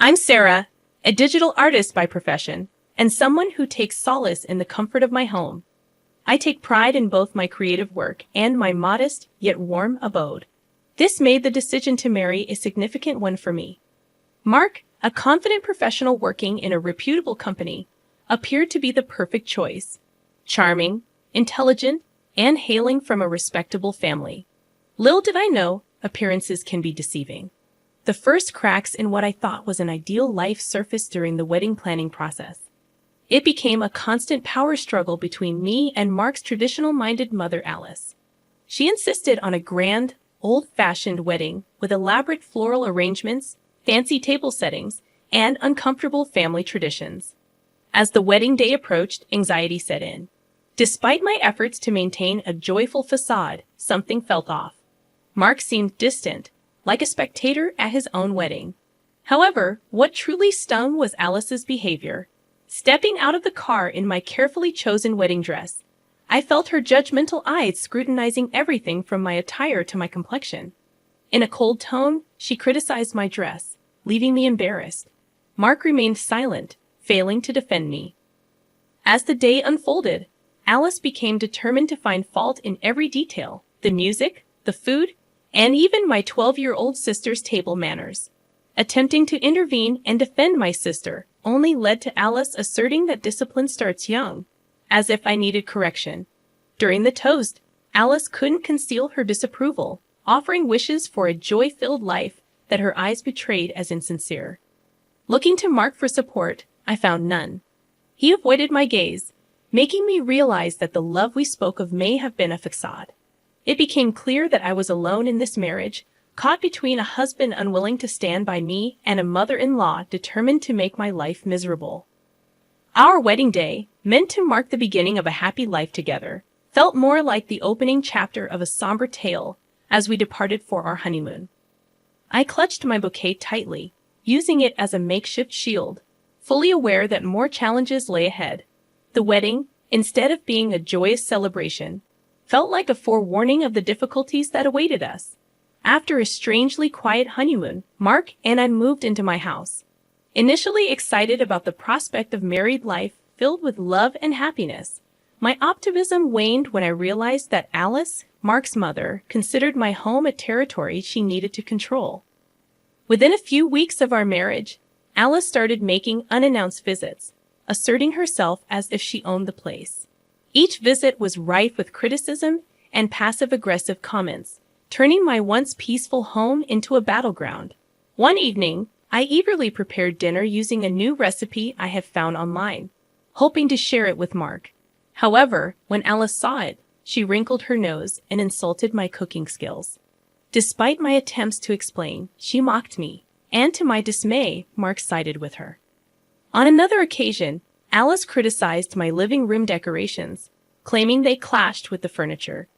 I'm Sarah, a digital artist by profession, and someone who takes solace in the comfort of my home. I take pride in both my creative work and my modest yet warm abode. This made the decision to marry a significant one for me. Mark, a confident professional working in a reputable company, appeared to be the perfect choice. Charming, intelligent, and hailing from a respectable family. Little did I know, appearances can be deceiving. The first cracks in what I thought was an ideal life surfaced during the wedding planning process. It became a constant power struggle between me and Mark's traditional-minded mother, Alice. She insisted on a grand, old-fashioned wedding with elaborate floral arrangements, fancy table settings, and uncomfortable family traditions. As the wedding day approached, anxiety set in. Despite my efforts to maintain a joyful facade, something felt off. Mark seemed distant, like a spectator at his own wedding. However, what truly stung was Alice's behavior. Stepping out of the car in my carefully chosen wedding dress, I felt her judgmental eyes scrutinizing everything from my attire to my complexion. In a cold tone, she criticized my dress, leaving me embarrassed. Mark remained silent, failing to defend me. As the day unfolded, Alice became determined to find fault in every detail: the music, the food, and even my 12-year-old sister's table manners. Attempting to intervene and defend my sister only led to Alice asserting that discipline starts young, as if I needed correction. During the toast, Alice couldn't conceal her disapproval, offering wishes for a joy-filled life that her eyes betrayed as insincere. Looking to Mark for support, I found none. He avoided my gaze, making me realize that the love we spoke of may have been a facade. It became clear that I was alone in this marriage, caught between a husband unwilling to stand by me and a mother-in-law determined to make my life miserable. Our wedding day, meant to mark the beginning of a happy life together, felt more like the opening chapter of a somber tale as we departed for our honeymoon. I clutched my bouquet tightly, using it as a makeshift shield, fully aware that more challenges lay ahead. The wedding, instead of being a joyous celebration, felt like a forewarning of the difficulties that awaited us. After a strangely quiet honeymoon, Mark and I moved into my house. Initially excited about the prospect of married life filled with love and happiness, my optimism waned when I realized that Alice, Mark's mother, considered my home a territory she needed to control. Within a few weeks of our marriage, Alice started making unannounced visits, asserting herself as if she owned the place. Each visit was rife with criticism and passive-aggressive comments, turning my once peaceful home into a battleground. One evening, I eagerly prepared dinner using a new recipe I had found online, hoping to share it with Mark. However, when Alice saw it, she wrinkled her nose and insulted my cooking skills. Despite my attempts to explain, she mocked me, and to my dismay, Mark sided with her. On another occasion, Alice criticized my living room decorations, claiming they clashed with the furniture.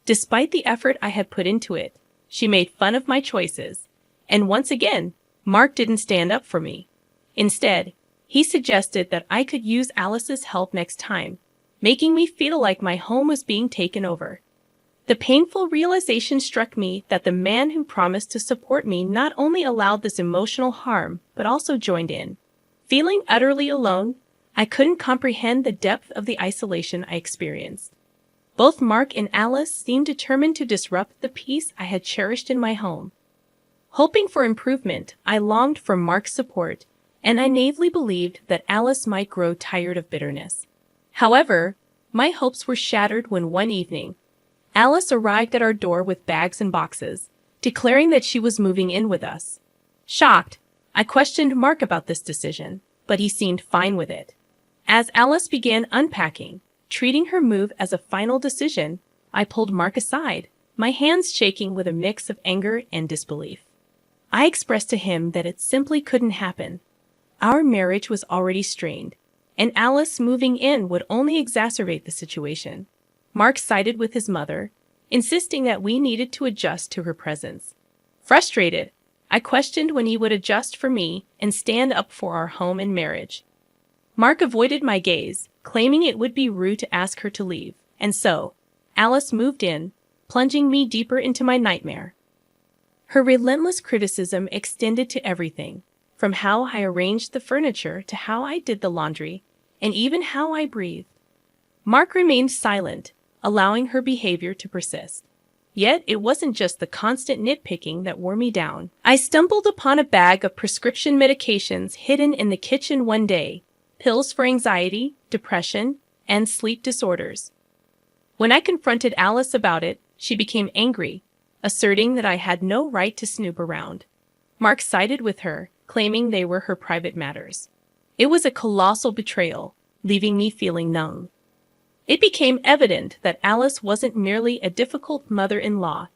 Despite the effort I had put into it, she made fun of my choices, and once again, Mark didn't stand up for me. Instead, he suggested that I could use Alice's help next time, making me feel like my home was being taken over. The painful realization struck me that the man who promised to support me not only allowed this emotional harm, but also joined in. Feeling utterly alone, I couldn't comprehend the depth of the isolation I experienced. Both Mark and Alice seemed determined to disrupt the peace I had cherished in my home. Hoping for improvement, I longed for Mark's support, and I naively believed that Alice might grow tired of bitterness. However, my hopes were shattered when one evening, Alice arrived at our door with bags and boxes, declaring that she was moving in with us. Shocked, I questioned Mark about this decision, but he seemed fine with it. As Alice began unpacking, treating her move as a final decision, I pulled Mark aside, my hands shaking with a mix of anger and disbelief. I expressed to him that it simply couldn't happen. Our marriage was already strained, and Alice moving in would only exacerbate the situation. Mark sided with his mother, insisting that we needed to adjust to her presence. Frustrated, I questioned when he would adjust for me and stand up for our home and marriage. Mark avoided my gaze, claiming it would be rude to ask her to leave, and so, Alice moved in, plunging me deeper into my nightmare. Her relentless criticism extended to everything, from how I arranged the furniture to how I did the laundry, and even how I breathed. Mark remained silent, allowing her behavior to persist. Yet it wasn't just the constant nitpicking that wore me down. I stumbled upon a bag of prescription medications hidden in the kitchen one day, pills for anxiety, depression, and sleep disorders. When I confronted Alice about it, she became angry, asserting that I had no right to snoop around. Mark sided with her, claiming they were her private matters. It was a colossal betrayal, leaving me feeling numb. It became evident that Alice wasn't merely a difficult mother-in-law.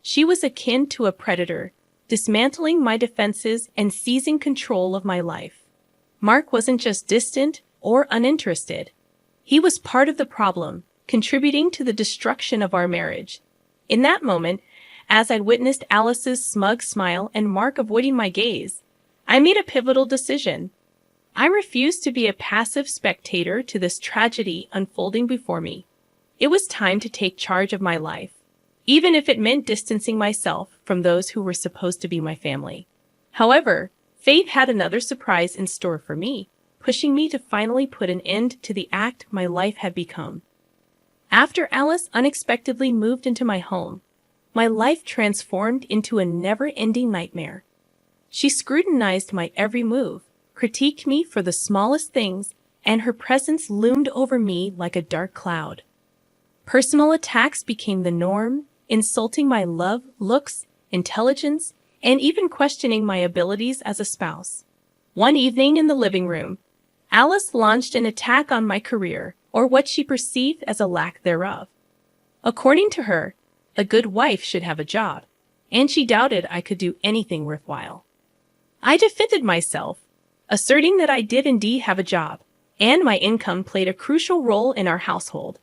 She was akin to a predator, dismantling my defenses and seizing control of my life. Mark wasn't just distant or uninterested. He was part of the problem, contributing to the destruction of our marriage. In that moment, as I'd witnessed Alice's smug smile and Mark avoiding my gaze, I made a pivotal decision. I refused to be a passive spectator to this tragedy unfolding before me. It was time to take charge of my life, even if it meant distancing myself from those who were supposed to be my family. However, fate had another surprise in store for me, pushing me to finally put an end to the act my life had become. After Alice unexpectedly moved into my home, my life transformed into a never-ending nightmare. She scrutinized my every move, critiqued me for the smallest things, and her presence loomed over me like a dark cloud. Personal attacks became the norm, insulting my love, looks, intelligence, and even questioning my abilities as a spouse. One evening in the living room, Alice launched an attack on my career, or what she perceived as a lack thereof. According to her, a good wife should have a job, and she doubted I could do anything worthwhile. I defended myself, asserting that I did indeed have a job, and my income played a crucial role in our household.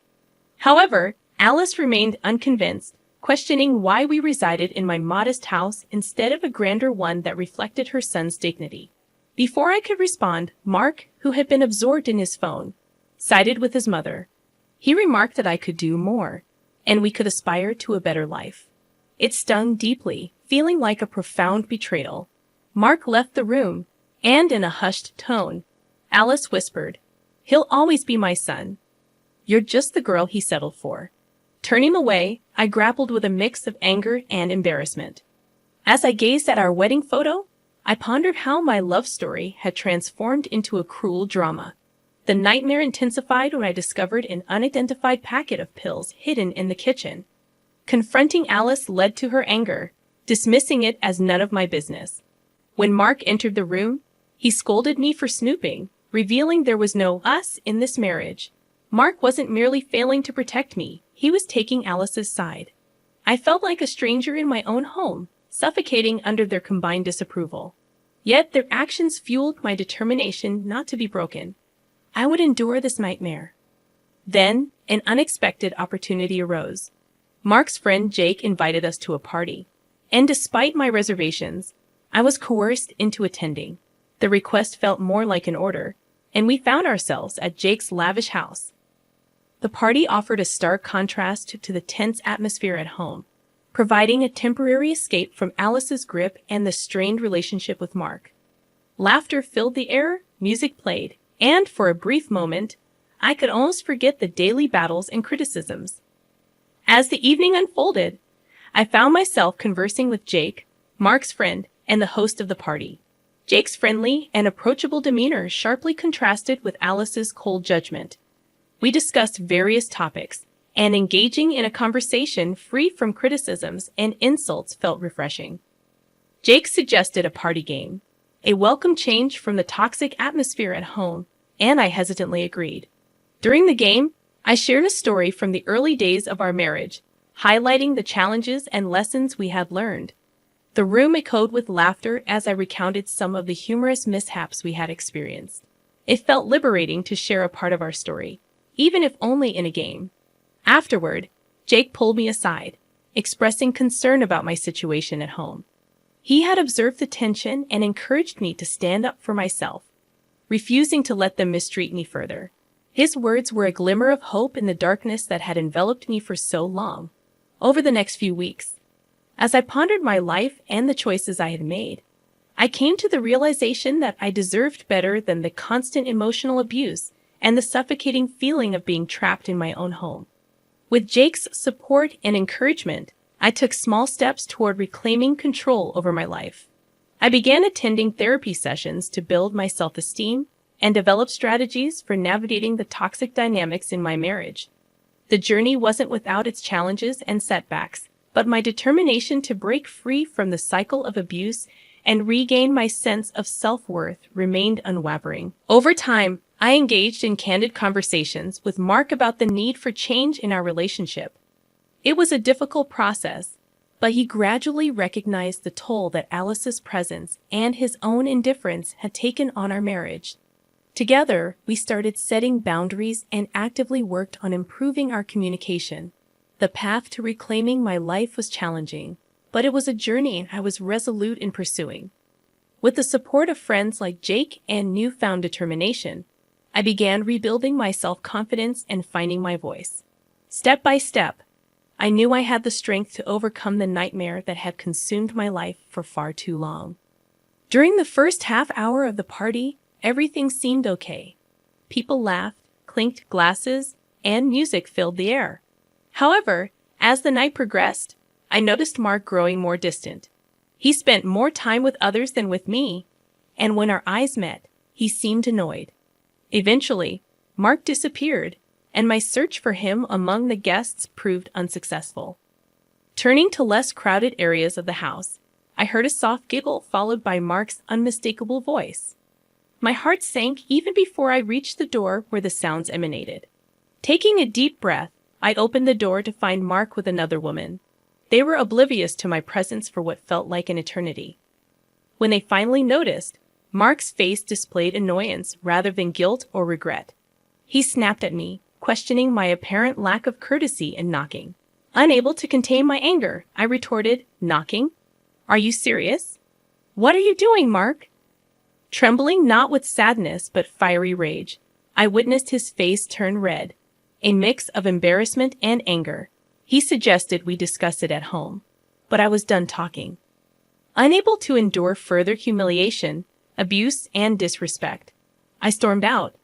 However, Alice remained unconvinced, questioning why we resided in my modest house instead of a grander one that reflected her son's dignity. Before I could respond, Mark, who had been absorbed in his phone, sided with his mother. He remarked that I could do more, and we could aspire to a better life. It stung deeply, feeling like a profound betrayal. Mark left the room, and in a hushed tone, Alice whispered, "He'll always be my son. You're just the girl he settled for." Turning away, I grappled with a mix of anger and embarrassment. As I gazed at our wedding photo, I pondered how my love story had transformed into a cruel drama. The nightmare intensified when I discovered an unidentified packet of pills hidden in the kitchen. Confronting Alice led to her anger, dismissing it as none of my business. When Mark entered the room, he scolded me for snooping, revealing there was no us in this marriage. Mark wasn't merely failing to protect me, he was taking Alice's side. I felt like a stranger in my own home, suffocating under their combined disapproval. Yet their actions fueled my determination not to be broken. I would endure this nightmare. Then, an unexpected opportunity arose. Mark's friend Jake invited us to a party, and despite my reservations, I was coerced into attending. The request felt more like an order, and we found ourselves at Jake's lavish house. The party offered a stark contrast to the tense atmosphere at home, providing a temporary escape from Alice's grip and the strained relationship with Mark. Laughter filled the air, music played, and for a brief moment, I could almost forget the daily battles and criticisms. As the evening unfolded, I found myself conversing with Jake, Mark's friend, and the host of the party. Jake's friendly and approachable demeanor sharply contrasted with Alice's cold judgment. We discussed various topics, and engaging in a conversation free from criticisms and insults felt refreshing. Jake suggested a party game, a welcome change from the toxic atmosphere at home, and I hesitantly agreed. During the game, I shared a story from the early days of our marriage, highlighting the challenges and lessons we had learned. The room echoed with laughter as I recounted some of the humorous mishaps we had experienced. It felt liberating to share a part of our story, even if only in a game. Afterward, Jake pulled me aside, expressing concern about my situation at home. He had observed the tension and encouraged me to stand up for myself, refusing to let them mistreat me further. His words were a glimmer of hope in the darkness that had enveloped me for so long. Over the next few weeks, as I pondered my life and the choices I had made, I came to the realization that I deserved better than the constant emotional abuse and the suffocating feeling of being trapped in my own home. With Jake's support and encouragement, I took small steps toward reclaiming control over my life. I began attending therapy sessions to build my self-esteem and develop strategies for navigating the toxic dynamics in my marriage. The journey wasn't without its challenges and setbacks, but my determination to break free from the cycle of abuse and regain my sense of self-worth remained unwavering. Over time, I engaged in candid conversations with Mark about the need for change in our relationship. It was a difficult process, but he gradually recognized the toll that Alice's presence and his own indifference had taken on our marriage. Together, we started setting boundaries and actively worked on improving our communication. The path to reclaiming my life was challenging, but it was a journey I was resolute in pursuing. With the support of friends like Jake and newfound determination, I began rebuilding my self-confidence and finding my voice. Step by step, I knew I had the strength to overcome the nightmare that had consumed my life for far too long. During the first half hour of the party, everything seemed okay. People laughed, clinked glasses, and music filled the air. However, as the night progressed, I noticed Mark growing more distant. He spent more time with others than with me, and when our eyes met, he seemed annoyed. Eventually, Mark disappeared, and my search for him among the guests proved unsuccessful. Turning to less crowded areas of the house, I heard a soft giggle followed by Mark's unmistakable voice. My heart sank even before I reached the door where the sounds emanated. Taking a deep breath, I opened the door to find Mark with another woman. They were oblivious to my presence for what felt like an eternity. When they finally noticed, Mark's face displayed annoyance rather than guilt or regret. He snapped at me, questioning my apparent lack of courtesy and knocking. Unable to contain my anger, I retorted, "Knocking? Are you serious? What are you doing, Mark?" Trembling not with sadness but fiery rage, I witnessed his face turn red, a mix of embarrassment and anger. He suggested we discuss it at home, but I was done talking. Unable to endure further humiliation, abuse, and disrespect, I stormed out,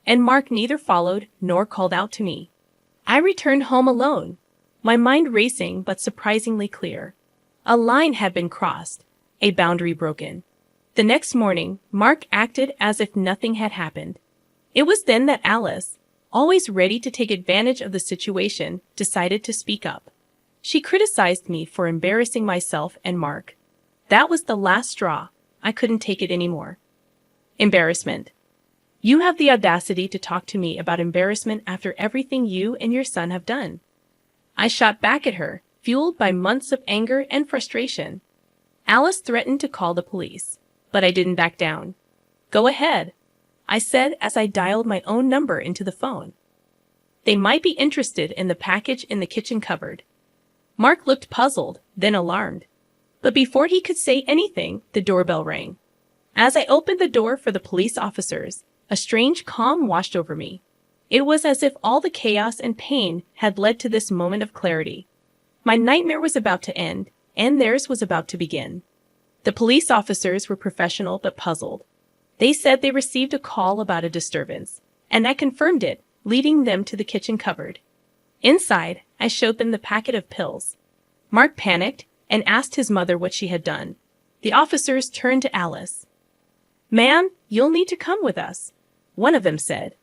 and Mark neither followed nor called out to me. I returned home alone, my mind racing but surprisingly clear. A line had been crossed, a boundary broken. The next morning, Mark acted as if nothing had happened. It was then that Alice, always ready to take advantage of the situation, decided to speak up. She criticized me for embarrassing myself and Mark. That was the last straw. I couldn't take it anymore. Embarrassment. You have the audacity to talk to me about embarrassment after everything you and your son have done. I shot back at her, fueled by months of anger and frustration. Alice threatened to call the police, but I didn't back down. "Go ahead," I said as I dialed my own number into the phone. "They might be interested in the package in the kitchen cupboard." Mark looked puzzled, then alarmed. But before he could say anything, the doorbell rang. As I opened the door for the police officers, a strange calm washed over me. It was as if all the chaos and pain had led to this moment of clarity. My nightmare was about to end, and theirs was about to begin. The police officers were professional but puzzled. They said they received a call about a disturbance, and I confirmed it, leading them to the kitchen cupboard. Inside, I showed them the packet of pills. Mark panicked and asked his mother what she had done. The officers turned to Alice. "Ma'am, you'll need to come with us," one of them said.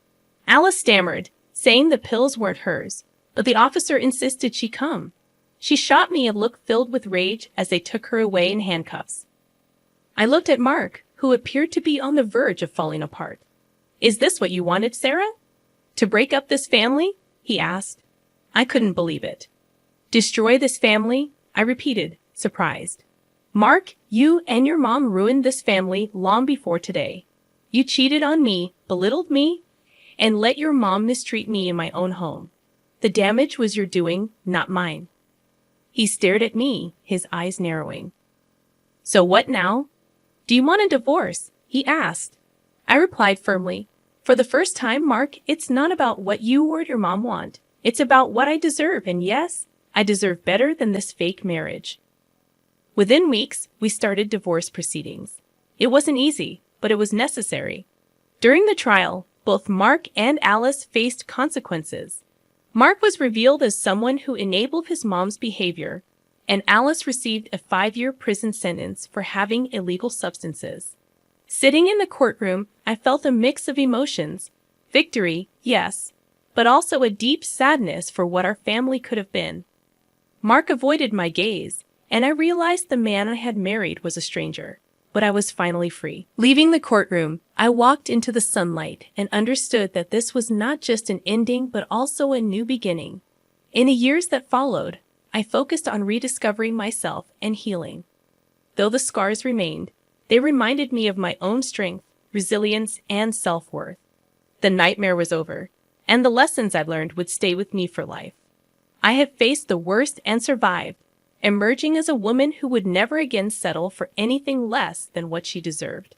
Alice stammered, saying the pills weren't hers, but the officer insisted she come. She shot me a look filled with rage as they took her away in handcuffs. I looked at Mark, who appeared to be on the verge of falling apart. "Is this what you wanted, Sarah? To break up this family?" he asked. I couldn't believe it. "Destroy this family?" I repeated, surprised. "Mark, you and your mom ruined this family long before today. You cheated on me, belittled me, and let your mom mistreat me in my own home. The damage was your doing, not mine." He stared at me, his eyes narrowing. "So what now? Do you want a divorce?" he asked. I replied firmly, "For the first time, Mark, it's not about what you or your mom want. It's about what I deserve, and yes, I deserve better than this fake marriage." Within weeks, we started divorce proceedings. It wasn't easy, but it was necessary. During the trial, both Mark and Alice faced consequences. Mark was revealed as someone who enabled his mom's behavior, and Alice received a 5-year prison sentence for having illegal substances. Sitting in the courtroom, I felt a mix of emotions. Victory, yes, but also a deep sadness for what our family could have been. Mark avoided my gaze, and I realized the man I had married was a stranger. But I was finally free. Leaving the courtroom, I walked into the sunlight and understood that this was not just an ending but also a new beginning. In the years that followed, I focused on rediscovering myself and healing. Though the scars remained, they reminded me of my own strength, resilience, and self-worth. The nightmare was over, and the lessons I learned would stay with me for life. I have faced the worst and survived, emerging as a woman who would never again settle for anything less than what she deserved.